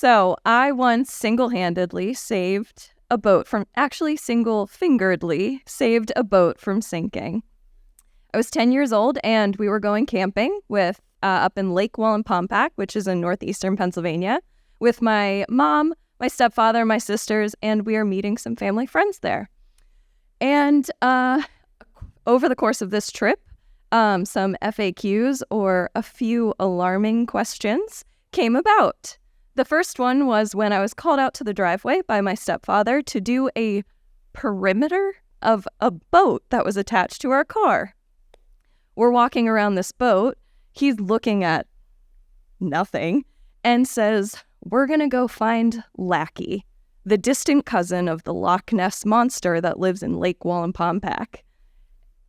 So I once single-fingeredly saved a boat from sinking. I was 10 years old and we were going camping with up in Lake Wallenpaupack, which is in northeastern Pennsylvania, with my mom, my stepfather, my sisters, and we are meeting some family friends there. And over the course of this trip, some FAQs, or a few alarming questions, came about. The first one was when I was called out to the driveway by my stepfather to do a perimeter of a boat that was attached to our car. We're walking around this boat. He's looking at nothing and says, "We're going to go find Lackey, the distant cousin of the Loch Ness monster that lives in Lake Wallenpaupack."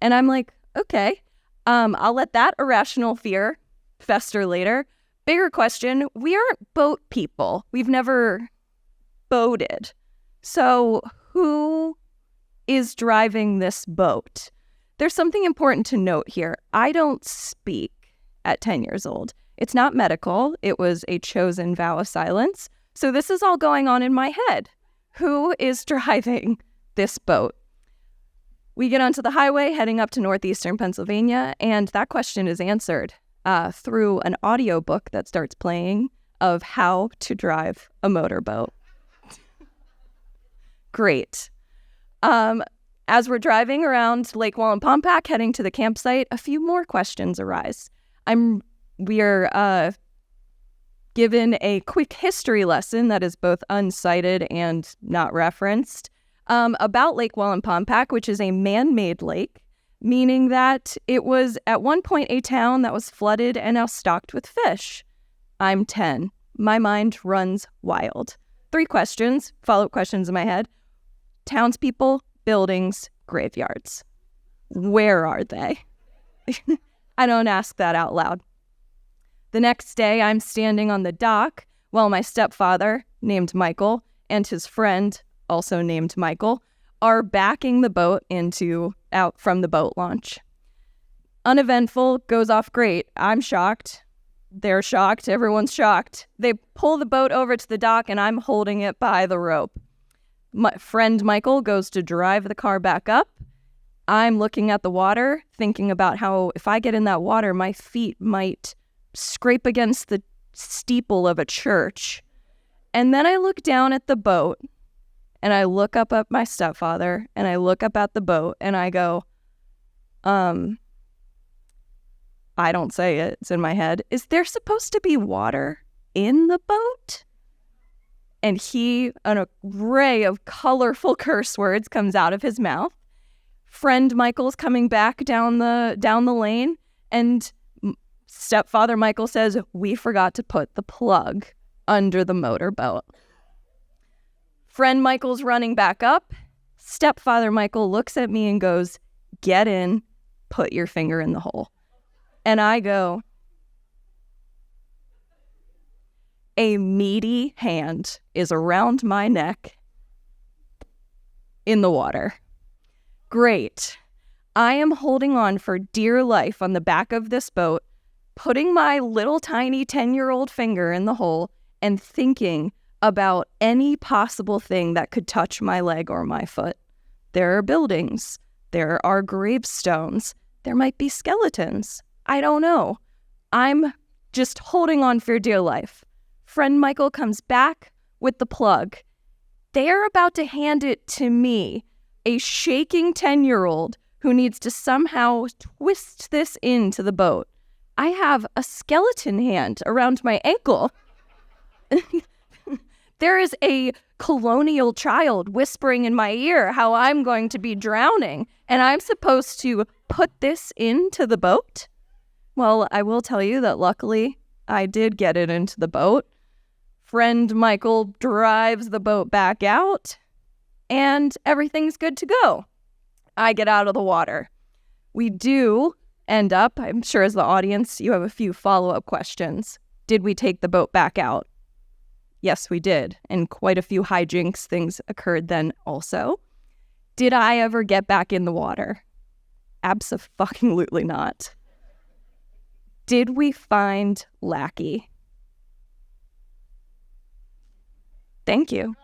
And I'm like, okay, I'll let that irrational fear fester later. Bigger question, we aren't boat people. We've never boated. So who is driving this boat? There's something important to note here. I don't speak at 10 years old. It's not medical. It was a chosen vow of silence. So this is all going on in my head. Who is driving this boat? We get onto the highway heading up to northeastern Pennsylvania, and that question is answered through an audiobook that starts playing of how to drive a motorboat. Great. As we're driving around Lake Wallenpaupack heading to the campsite, a few more questions arise. We are given a quick history lesson that is both uncited and not referenced about Lake Wallenpaupack, which is a man-made lake, meaning that it was at one point a town that was flooded and now stocked with fish. I'm 10. My mind runs wild. 3 questions, follow-up questions in my head. Townspeople, buildings, graveyards. Where are they? I don't ask that out loud. The next day, I'm standing on the dock while my stepfather, named Michael, and his friend, also named Michael, are backing the boat out from the boat launch. Uneventful, goes off great. I'm shocked. They're shocked. Everyone's shocked. They pull the boat over to the dock and I'm holding it by the rope. My friend Michael goes to drive the car back up. I'm looking at the water, thinking about how if I get in that water, my feet might scrape against the steeple of a church. And then I look down at the boat and I look up at my stepfather and I look up at the boat and I go, I don't say it, it's in my head. Is there supposed to be water in the boat? And an array of colorful curse words comes out of his mouth. Friend Michael's coming back down the lane and stepfather Michael says, "We forgot to put the plug under the motorboat." Friend Michael's running back up. Stepfather Michael looks at me and goes, "Get in, put your finger in the hole." And I go, a meaty hand is around my neck in the water. Great. I am holding on for dear life on the back of this boat, putting my little tiny 10-year-old finger in the hole and thinking about any possible thing that could touch my leg or my foot. There are buildings. There are gravestones. There might be skeletons. I don't know. I'm just holding on for dear life. Friend Michael comes back with the plug. They are about to hand it to me, a shaking 10-year-old who needs to somehow twist this into the boat. I have a skeleton hand around my ankle. There is a colonial child whispering in my ear how I'm going to be drowning, and I'm supposed to put this into the boat? Well, I will tell you that luckily I did get it into the boat. Friend Michael drives the boat back out, and everything's good to go. I get out of the water. We do end up, I'm sure as the audience, you have a few follow-up questions. Did we take the boat back out? Yes, we did, and quite a few hijinks things occurred then also. Did I ever get back in the water? Abso-fucking-lutely not. Did we find Lackey? Thank you.